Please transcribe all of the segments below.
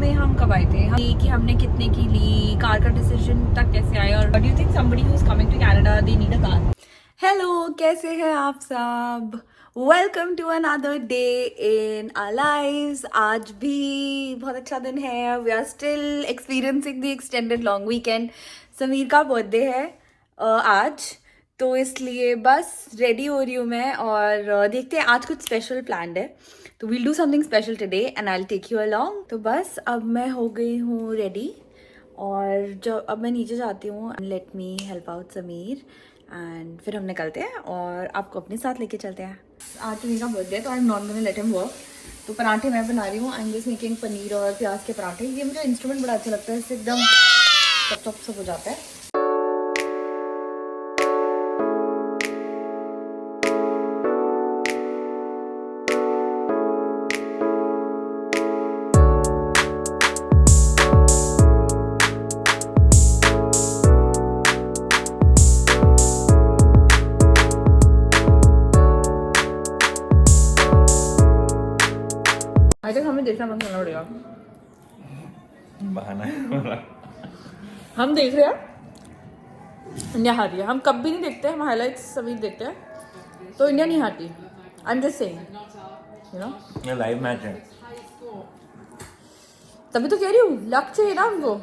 में हम कब आए थे, कि हमने कितने की ली, कार का डिसीजन तक कैसे आया, और do you think somebody who is coming to Canada they need a car. Hello, कैसे हैं आप सब? Welcome to another day in our lives. आज भी बहुत अच्छा दिन है। We are still experiencing the extended long weekend. Sameer का बर्थडे है आज, तो इसलिए बस रेडी हो रही हूँ मैं, और देखते हैं आज कुछ स्पेशल प्लान्ड है, तो we'll do something special today and I will take you along. तो बस अब मैं हो गई हूँ रेडी, और जब अब मैं नीचे जाती हूँ, let me help out Sameer and फिर हम निकलते हैं और आपको अपने साथ लेके चलते हैं। आज समीर का बर्थडे है, तो I am not gonna let him work. तो पराठे मैं बना रही हूँ, आई एम जस्ट मेकिंग पनीर और प्याज के पराठे। ये मुझे इंस्ट्रूमेंट बड़ा अच्छा लगता है, इससे एकदम चप चप सब हो जाता है। हमें देखना बंद करना पड़ेगा, बहाना है। हम देख रहे हैं इंडिया हारी है। हम कभी भी नहीं देखते, हम हाइलाइट्स सभी देखते हैं, तो इंडिया नहीं हारती। I am just saying, you know, ये लाइव मैच है, तभी तो कह रही हूँ लक चाहिए ना हमको।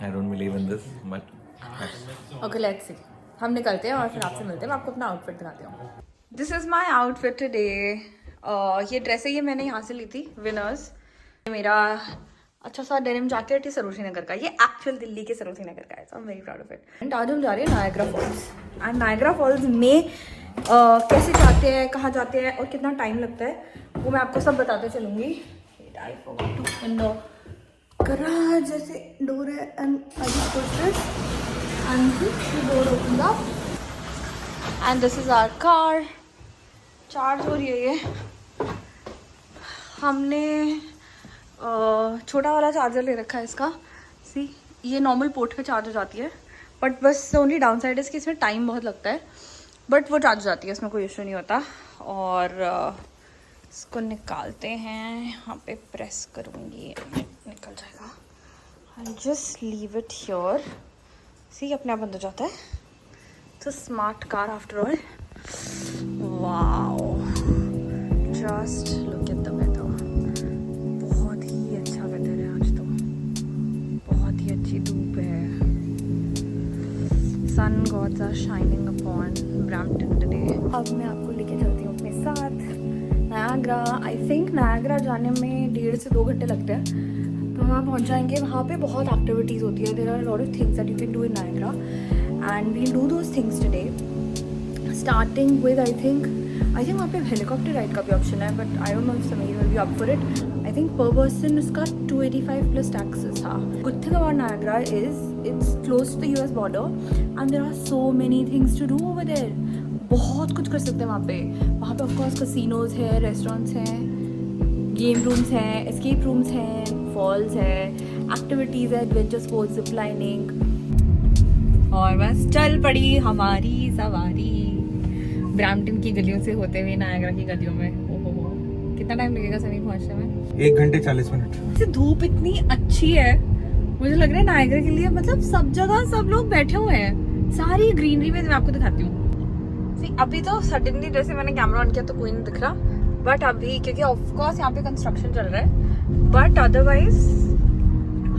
I don't believe in this but okay, let's see. हम निकलते हैं और फिर आपसे मिलते हैं। मैं आपको अपना आउटफिट दिखाती हूँ। This is my outfit today. ये ड्रेस है, ये मैंने यहाँ से ली थी विनर्स। मेरा अच्छा सा डेनिम जैकेट है सरोजनी नगर का, ये एक्चुअल दिल्ली के सरोजनी नगर का है, so I am very proud of it. And आज हम जा रहे हैं Niagara Falls. And Niagara Falls में कैसे जाते हैं, कहाँ जाते हैं और कितना टाइम लगता है, वो मैं आपको सब बताते चलूँगी। garage जैसे डोर है, and I just push this and the door opens up and this is our car। Charge हो रही है ये। हमने छोटा वाला चार्जर ले रखा है इसका। सी, ये नॉर्मल पोर्ट पे चार्ज हो जाती है, बट बस ओनली डाउन साइड है कि इसमें टाइम बहुत लगता है, बट वो चार्ज हो जाती है, इसमें कोई इशू नहीं होता। और इसको निकालते हैं, यहाँ पे प्रेस करूँगी, निकल जाएगा। I just leave it here. See, अपने आप बंद हो जाता है। तो smart car after all. Wow, just look at the weather. बहुत ही अच्छा वेदर है आज तो, बहुत ही अच्छी धूप है। Sun gods are shining upon Brampton today. अब मैं आपको लेके चलती हूँ अपने साथ नायग्रा। आई थिंक नायग्रा जाने में 1.5 से 2 घंटे लगते हैं, तो वहाँ पहुँच जाएंगे। वहाँ पे बहुत एक्टिविटीज़ होती है, there are lot of things that you can do in Niagara and we'll do those things today, starting with I think वहाँ पे हेलीकॉप्टर राइड का भी ऑप्शन है, but I don't know if Sameer will be up for it. I think per person उसका 285 plus taxes था। Good thing about Niagara is it's close to the US border and there are so many things to do over there. बहुत कुछ कर सकते हैं वहाँ पे। वहाँ पे ऑफकोर्स कसिनोज है, रेस्टोरेंट्स हैं, गेम रूम्स हैं, एस्केप रूम्स हैं, फॉल्स है, एक्टिविटीज़ है, एडवेंचर स्पोर्ट्स, जिप लाइनिंग, और बस चल पड़ी हमारी सवारी ब्रैम्पटन की गलियों से होते हुए नायग्रा की गलियों में। ओहो, कितना टाइम लगेगा समीर पहुंचने में? 1 घंटे 40 मिनट। वैसे धूप इतनी अच्छी है, मुझे लग रहा है नायग्रा के लिए मतलब सब जगह सब लोग बैठे हुए हैं, सारी ग्रीनरी में। मैं आपको दिखाती हूँ। अभी तो सडनली जैसे मैंने कैमरा ऑन किया तो कोई नहीं दिख रहा, बट अभी क्योंकि ऑफकोर्स यहाँ पे कंस्ट्रक्शन चल रहा है, बट अदरवाइज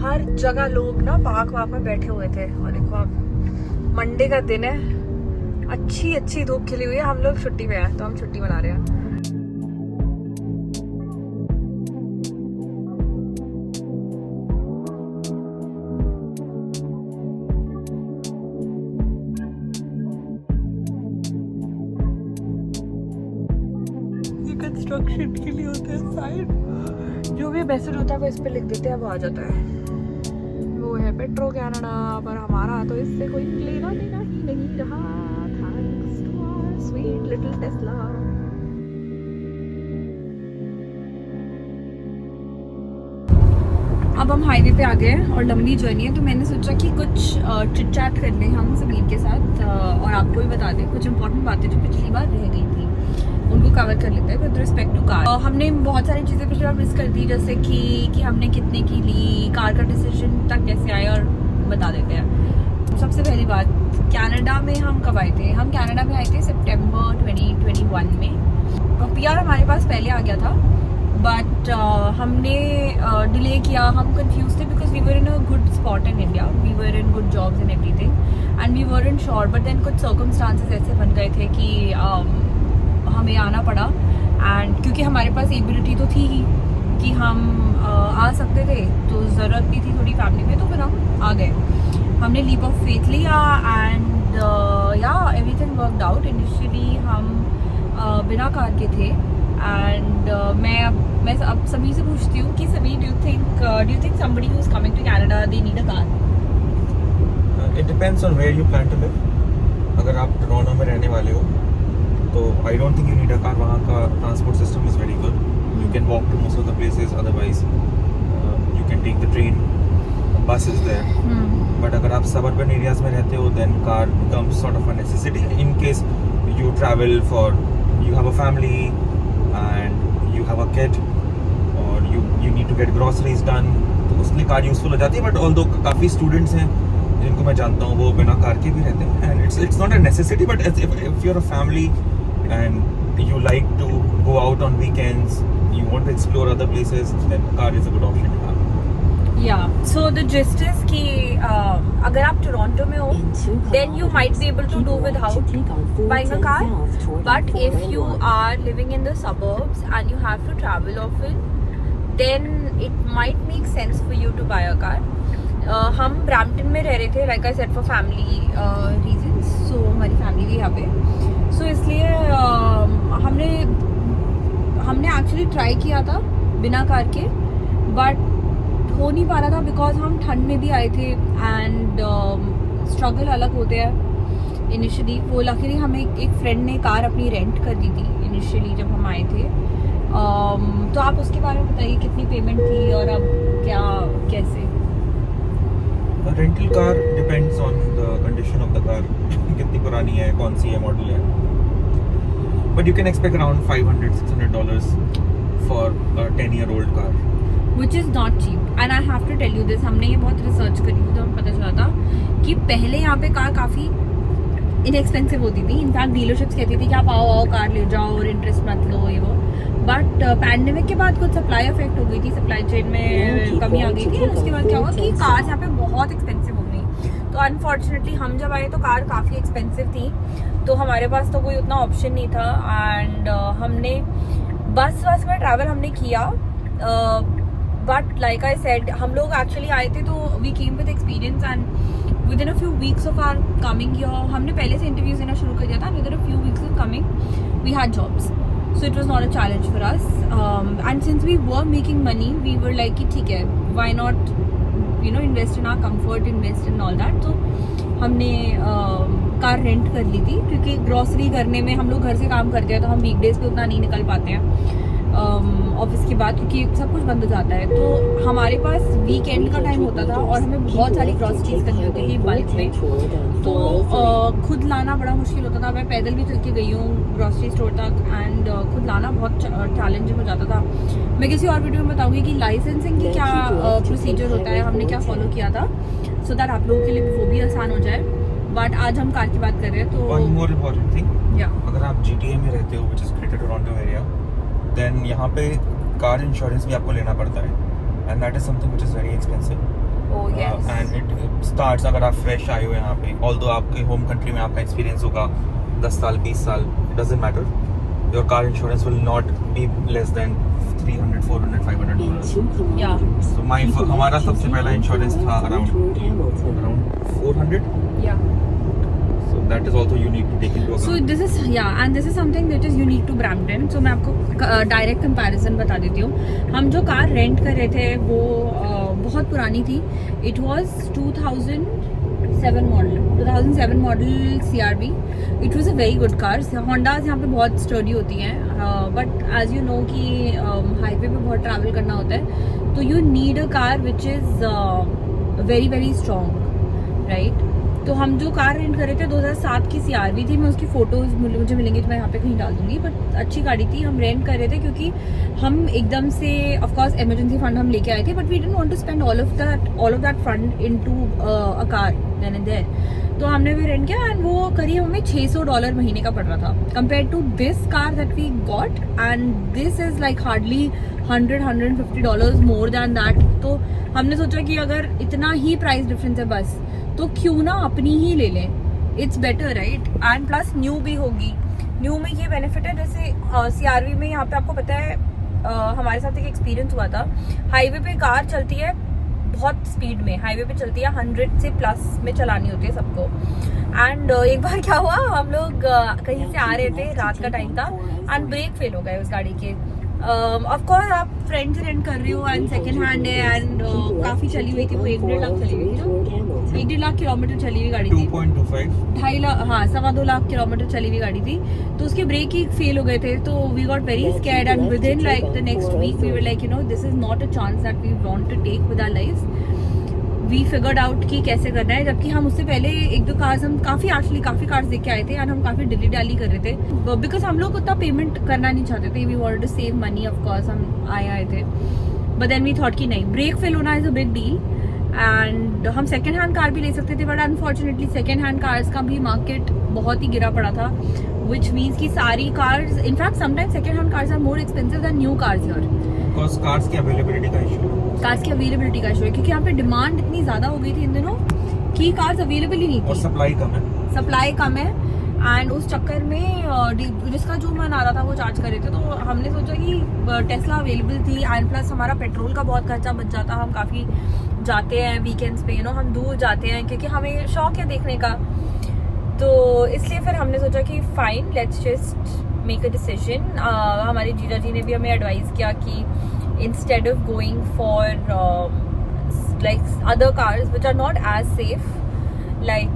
हर जगह लोग ना पार्क वार्क में बैठे हुए थे। और देखो अब मंडे का दिन है, अच्छी अच्छी धूप खिली हुई है। हम लोग छुट्टी पे हैं, तो हम छुट्टी मना रहे हैं। कंस्ट्रक्शन के लिए होता है साइड, जो भी बेसिड होता है वो इस पे लिख देते हैं, वो आ जाता है। वो है पेट्रो कनाडा, पर हमारा तो इससे कोई लेना देना ही नहीं रहा। Thanks to our sweet little Tesla. अब हम हाईवे पे आ गए हैं और लंबी जर्नी है, तो मैंने सोचा कि कुछ चिट चैट कर लें हम समीर के साथ, और आपको भी बता दें कुछ इंपॉर्टेंट बातें जो पिछली बार रह गई थी। उनको कवर कर लेते हैं विद रिस्पेक्ट टू कार। हमने बहुत सारी चीज़ें पिछली बार मिस कर दी, जैसे कि हमने कितने की ली, कार का डिसीजन तक कैसे आए, और बता देते हैं। सबसे पहली बात, कनाडा में हम कब आए थे? हम कनाडा में आए थे सितंबर 2021 में। पीआर हमारे पास पहले आ गया था, बट हमने डिले किया। हम कंफ्यूज थे because we were in a good spot in India, we were in good jobs and everything, and we were in sure, but then कुछ सर्कमस्टांसेस ऐसे बन गए थे कि हमें आना पड़ा। एंड क्योंकि हमारे पास एबिलिटी तो थी ही कि हम आ सकते थे, तो ज़रूरत भी थी थोड़ी फैमिली में, तो फिर हम आ गए। हमने लीप ऑफ फेथ लिया एंड या एवरीथिंग वर्कड आउट। इनिशियली हम बिना कार के थे, एंड मैं अब सभी से पूछती हूँ कि सभी do you think somebody who is coming to Canada they need a car? It depends on where you plan to live. अगर आप टोरंटो में रहने वाले हो तो I don't think you need a car. वहाँ का transport system is very good, you can walk to most of the places, otherwise you can take the train, bus is there. But अगर आप suburban areas में रहते हो then car becomes sort of a necessity in case you travel for, you have a family and you have a kid or you need to get groceries done, तो उसके car useful हो जाती है। But although काफ़ी students हैं जिनको मैं जानता हूँ वो बिना कार के भी रहते हैं, and it's not a necessity, but if you are a family and you like to go out on weekends, you want to explore other places, then car is a good option to have. Yeah, so the gist is कि अगर आप Toronto में हो then you might be able to do without buying a car, but if you are living in the suburbs and you have to travel often, then it might make sense for you to buy a car. हम Brampton में रह रहे थे, like I said, for family reasons, so हमारी family भी यहाँ पे, सो इसलिए हमने एक्चुअली ट्राई किया था बिना कार के, बट हो नहीं पा रहा था बिकॉज हम ठंड में भी आए थे एंड स्ट्रगल अलग होते हैं इनिशियली। वो लकीली हमें एक फ्रेंड ने कार अपनी रेंट कर दी थी इनिशियली जब हम आए थे। तो आप उसके बारे में बताइए, कितनी पेमेंट थी और अब क्या कैसे? Rental car depends on the condition of the car, कितनी पुरानी है, कौन सी है, मॉडल है, but you can expect around $500-600 for a 10-year-old car, which is not cheap, and I have to tell you this, हमने ये बहुत रिसर्च करी थी तो हमें पता चला था कि पहले यहाँ पे कार काफ़ी इनएक्सपेंसिव होती थी। इनफैक्ट डीलरशिप्स कहती थी कि आप आओ कार ले जाओ और इंटरेस्ट मत लो ये वो, बट पैंडेमिक के बाद कुछ सप्लाई इफेक्ट हो गई थी, सप्लाई चेन में कमी आ गई थी, और उसके बाद क्या हुआ कि कार्स यहाँ पे बहुत एक्सपेंसिव हो गई। तो अनफॉर्चुनेटली हम जब आए तो कार काफ़ी एक्सपेंसिव थी, तो हमारे पास तो कोई उतना ऑप्शन नहीं था, एंड हमने बस में ट्रैवल हमने किया, बट लाइक आई सेड हम लोग एक्चुअली आए थे तो we came with experience, and within a few weeks of our coming here हमने पहले से इंटरव्यूज देना शुरू कर दिया था, within a few weeks of coming we had jobs, so it was not a challenge for us, and since we were making money we were like कि ठीक है, why not invest in our comfort, invest in all that। तो हमने car rent कर ली थी, क्योंकि grocery करने में हम लोग घर से काम करते हैं तो हम वीकडेज पे उतना नहीं निकल पाते हैं ऑफिस की बात, क्योंकि सब कुछ बंद हो जाता है। तो हमारे पास वीकेंड का टाइम होता था और हमें बहुत सारी ग्रॉसरीज करनी होती थी बल्क में, तो खुद लाना बड़ा मुश्किल होता था। मैं पैदल भी चल के गई हूँ ग्रॉसरी स्टोर तक, एंड खुद लाना बहुत चैलेंजिंग हो जाता था। मैं किसी और वीडियो में बताऊंगी कि लाइसेंसिंग की क्या प्रोसीजर होता है, हमने क्या फॉलो किया था, सो दैट आप लोगों के लिए वो भी आसान हो जाए। बट आज हम कार की बात कर रहे हैं, तो वन मोर इम्पोर्टेंट थिंग, या अगर आप GTA में रहते हो, which is greater Toronto area, then यहाँ पे कार इंश्योरेंस भी आपको लेना पड़ता है, and that is something which is very expensive. Oh yes, and it starts, अगर आप फ्रेश आए हो यहाँ पे, ऑल्दो आपके होम कंट्री में आपका एक्सपीरियंस होगा 10 साल 20 साल, it doesn't matter, your car insurance will not be less than $300, $400, $500। या So हमारा सबसे पहला इंश्योरेंस था around 400, या so that is also you need to take into So account. this is and this is something that is unique to Brampton. So मैं आपको direct comparison बता देती हूँ। हम जो कार रेंट कर रहे थे वो बहुत पुरानी थी। It was 2007 model CR-V. It was a very good car. Hondas यहाँ पे बहुत स्टर्डी होती हैं, बट एज यू नो कि हाईवे पे बहुत ट्रैवल करना होता है, तो you need a car which is very very strong, right? तो हम जो कार रेंट कर रहे थे 2007 की CR-V थी, मैं उसकी फ़ोटोज़ मुझे मिलेंगी तो मैं यहाँ पे कहीं डाल दूँगी, बट अच्छी गाड़ी थी। हम रेंट कर रहे थे क्योंकि हम एकदम से ऑफ कोर्स इमरजेंसी फंड हम लेके आए थे, but we didn't want to spend all of that fund into a car then and there. तो हमने भी रेंट किया एंड वो करीब हमें $600 महीने का पड़ रहा था compare to this car that we got, and this is like hardly $150 more than that. तो हमने सोचा कि अगर इतना ही प्राइस डिफरेंस है बस, तो क्यों ना अपनी ही ले लें, it's better right. And plus new भी होगी। न्यू में ये बेनिफिट है, जैसे CR-V में यहाँ पे आपको पता है हमारे साथ एक एक्सपीरियंस हुआ था। हाईवे पे कार चलती है बहुत स्पीड में, हाईवे पे चलती है 100 से प्लस में चलानी होती है सबको। एंड एक बार क्या हुआ, हम लोग कहीं से आ रहे थे, रात का टाइम था, एंड ब्रेक फेल हो गए उस गाड़ी के। ऑफ कोर्स आप फ्रेंड से रेंट कर रहे हो एंड सेकंड हैंड है, एंड काफ़ी चली हुई थी वो, 1-1.5 लाख चली हुई थी ना, 1-1.5 लाख किलोमीटर चली हुई गाड़ी थी, 2.25 2.5 लाख, हाँ 2.25 लाख किलोमीटर चली हुई गाड़ी थी। तो उसके ब्रेक ही फेल हो गए थे, तो we got very scared and within like the next week we were like this is not a chance that we want to take with our life. We figured out कि कैसे करना है, जबकि हम उससे पहले 1-2 कार्स हम काफ़ी कार्स देख के आए थे एंड हम काफ़ी डिली डैली कर रहे थे बिकॉज हम लोग उतना पेमेंट करना नहीं चाहते थे। We wanted to save money, of course हम आए थे, बट देन वी थॉट कि नहीं, ब्रेक फेल होना इज़ अ बिग डील एंड हम सेकेंड हैंड कार भी ले सकते थे, but unfortunately second hand cars का भी मार्केट बहुत ही गिरा पड़ा था, विच मीन्स की सारी cars, in fact sometimes second hand cars are more expensive than new cars here. Because cars की अवेलेबिलिटी का इशू है, कार्स की अवेलेबिलिटी का इशू है, क्योंकि यहाँ पे डिमांड इतनी ज़्यादा हो गई थी इन दिनों कि कार्स अवेलेबल ही नहीं थी, और सप्लाई कम है एंड उस चक्कर में जिसका जो मन आ रहा था वो चार्ज कर रहे थे। तो हमने सोचा कि टेस्ला अवेलेबल थी एंड प्लस हमारा पेट्रोल का बहुत खर्चा बच जाता। हम काफ़ी जाते हैं वीकेंड्स पे, हम दूर जाते हैं क्योंकि हमें शौक है देखने का, तो इसलिए फिर हमने सोचा कि fine, let's just make a decision. हमारे जीजा जी ने भी हमें एडवाइस किया कि instead of going for like other cars which are not as safe, like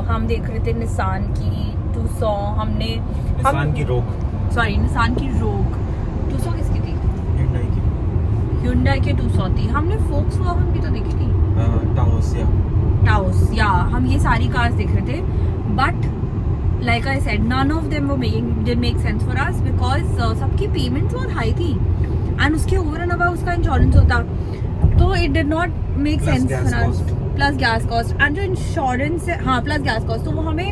हम देख रहे थे निसान की 200, निसान की रोग 200 किसकी थी? Hyundai की, Hyundai के 200 थी। हमने Volkswagen भी तो देखी थी, टाउस, या हम ये सारी कार्स देख रहे थे, but like I said, none of them did make sense for us because सबकी पेमेंट्स बहुत हाई थी एंड उसके ओवर एंड अबाउट उसका इंश्योरेंस होता, तो it did not make sense for us, plus gas cost and जो insurance है, हाँ प्लस गैस कॉस्ट, तो वो हमें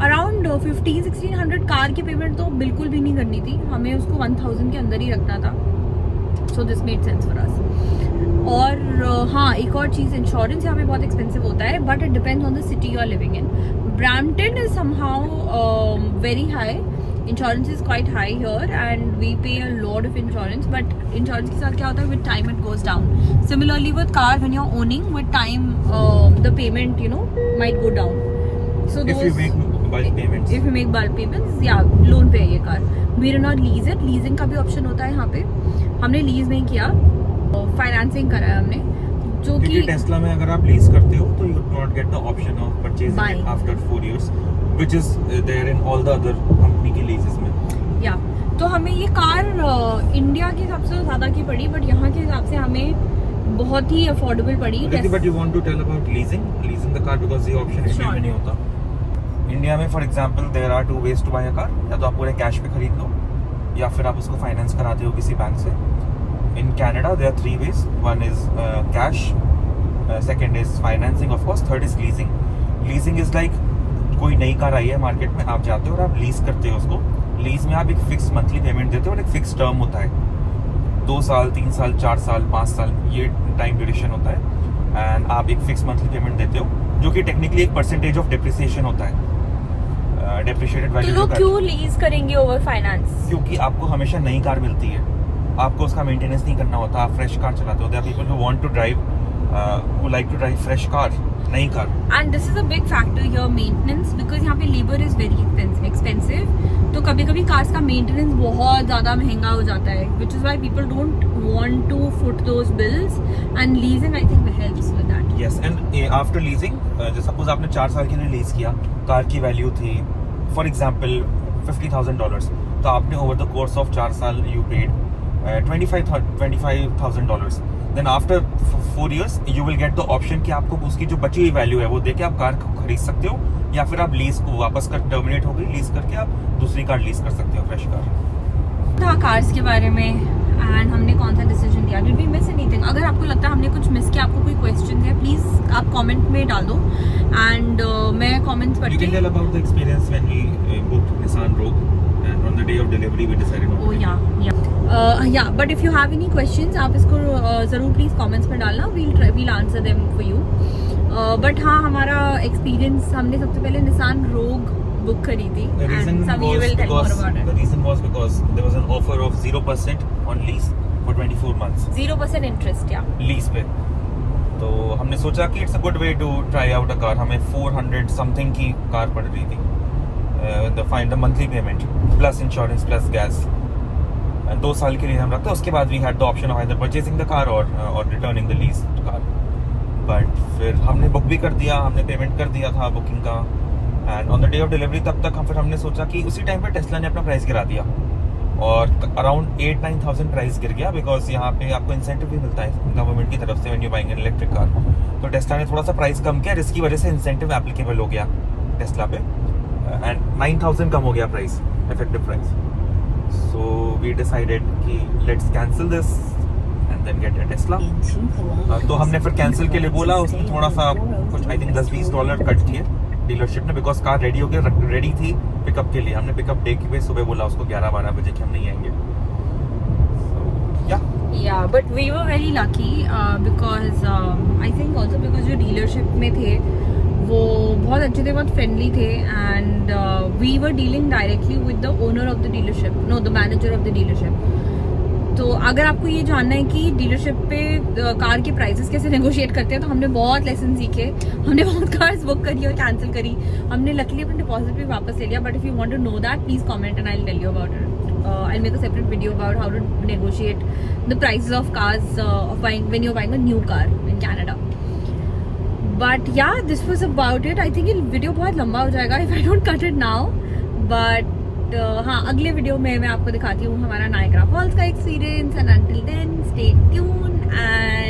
अराउंड 1500-1600 कार की पेमेंट तो बिल्कुल भी नहीं करनी थी, हमें उसको 1000 के अंदर ही रखना था। So this made sense for us. और हाँ, एक और चीज़, इंश्योरेंस यहाँ पे बहुत एक्सपेंसिव होता है, but it depends on the city you are living in. Brampton is somehow very high. Insurance is quite high here and we pay a lot of insurance, but insurance के साथ क्या होता है, with time it goes down. Similarly with car, when you're owning, with time the payment might go down. So if you make bulk payments, yeah, loan पे है ये car. We do not lease it. Leasing का भी option होता है यहाँ पे, हमने lease नहीं किया, फाइनेंसिंग करा है हमने, जो कि टेस्ला में अगर आप लीज करते हो तो you do not get the option of purchasing it after 4 years, which is there in all the other company के लीजेस में। या तो हमें ये कार इंडिया के हिसाब से ज़्यादा की पड़ी, बट यहाँ के हिसाब से हमें बहुत ही अफोर्डेबल पड़ी। But you want to tell about leasing the car, because ये ऑप्शन इंडिया में नहीं होता। इंडिया में for example there are 2 ways to buy a car, या तो आप पूरे कैश पे खरीद लो या फिर आप उसको फाइनेंस कराते हो किसी बैंक से। In Canada, there are 3 ways. One is cash, second is financing, of course, third is leasing. Leasing is like कोई नई कार आई है मार्केट में, आप जाते हो और आप लीज करते हो उसको। लीज में आप एक फिक्स मंथली पेमेंट देते हो और एक फिक्स टर्म होता है, 2 साल, 3 साल, 4 साल, 5 साल, ये टाइम ड्यूरेशन होता है, एंड आप एक फिक्स मंथली पेमेंट देते हो, जो कि टेक्निकली एक परसेंटेज ऑफ डेप्रिसिएशन होता है, डेप्रिशिएटेड वैल्यू। तो लोग क्यों लीज करेंगे ओवर फाइनेंस? क्योंकि आपको हमेशा नई कार मिलती है, आपको उसका मेंटेनेंस नहीं करना होता, आप फ्रेश कार चलाते हो। There are people who want to drive, who like to drive fresh car, नई कार। And this is a big factor here, maintenance, because यहाँ पे लेबर इज वेरी एक्सपेंसिव, तो कभी कभी कार्स का मेंटेनेंस बहुत ज़्यादा महंगा हो जाता है, which is why people don't want to foot those bills, and leasing I think helps with that. Yes, and after leasing, suppose आपने 4 साल के लिए लीज किया, कार की वैल्यू थी फॉर एग्जाम्पल $50,000, तो आपने ओवर द कोर्स ऑफ 4 साल you paid $25,000. Then after 4 years you will get the option कि आपको उसकी जो बची हुई वैल्यू है वो देके आप कार खरीद सकते हो, या फिर आप लीज को वापस कर टर्मिनेट हो गई लीज करके आप दूसरी कार लीज कर सकते हो, फ्रेश कार। था कार्स के बारे में एंड हमने कौन सा डिसीजन लिया, डिड वी मिस एनीथिंग? अगर आपको लगता है हमने कुछ मिस किया, आपको कोई क्वेश्चन है, प्लीज आप कमेंट में डाल दो एंड मैं कमेंट्स You can पढ़ती tell about the experience when we booked Nissan Rogue and on the day of delivery we decided not to Oh take it. yeah, but if you have any questions आप इसको ज़रूर please comments में डालना, we'll answer them for you. But हाँ, हमारा experience, हमने सबसे पहले निसान रोग बुक करी थी The reason and Samir will tell more about it. the reason was because there was an offer of 0% on lease for 24 months 0% interest या lease पे। तो हमने सोचा कि it's a good way to try out a car. हमें 400 something की car पड़ रही थी, the monthly payment plus insurance plus gas. 2 साल के लिए हम रखते, उसके बाद we had the option of either purchasing the car or returning the lease car. But फिर हमने बुक भी कर दिया, हमने पेमेंट कर दिया था बुकिंग का, and on the day of delivery तब तक हमने सोचा कि उसी टाइम पे टेस्ला ने अपना प्राइस गिरा दिया और अराउंड 8-9,000 प्राइस गिर गया, बिकॉज यहाँ पे आपको इंसेंटिव भी मिलता है गवर्नमेंट की तरफ से when you buying an electric car. तो टेस्ला ने थोड़ा सा प्राइस कम किया, जिसकी वजह से इंसेंटिव एप्लीकेबल हो गया टेस्ला पे, एंड 9,000 कम हो गया price, effective price. So we decided कि let's cancel this and then get a Tesla. तो हमने फिर कैंसिल के लिए बोला, उसने थोड़ा सा कुछ आई थिंक $10-20 कट किए डीलरशिप ने, बिकॉज कार रेडी होकर रेडी थी पिकअप के लिए। हमने पिकअप डे पे सुबह बोला उसको 11-12 बजे कि हम नहीं आएंगे। Yeah, but we were very lucky because I think also because जो डीलरशिप में थे वो बहुत अच्छे थे, बहुत फ्रेंडली थे and we were dealing directly with the owner of the dealership, no, the manager of the dealership. तो अगर आपको ये जानना है कि डीलरशिप पे कार के प्राइसेस कैसे नेगोशिएट करते हैं, तो हमने बहुत लेसन सीखे, हमने बहुत कार्स बुक करी और कैंसिल करी, हमने लकीली अपने डिपॉजिट भी वापस ले लिया। But if you want to know that please comment and I will tell you about it. I make a separate video about how to negotiate the prices of cars of buying when you are buying a new car in Canada. But yeah this was about it. I think ये video बहुत लंबा हो जाएगा if I don't cut it now, but हाँ, अगले video में मैं आपको दिखाती हूँ हमारा नायग्रा फॉल्स का experience, and until then stay tune and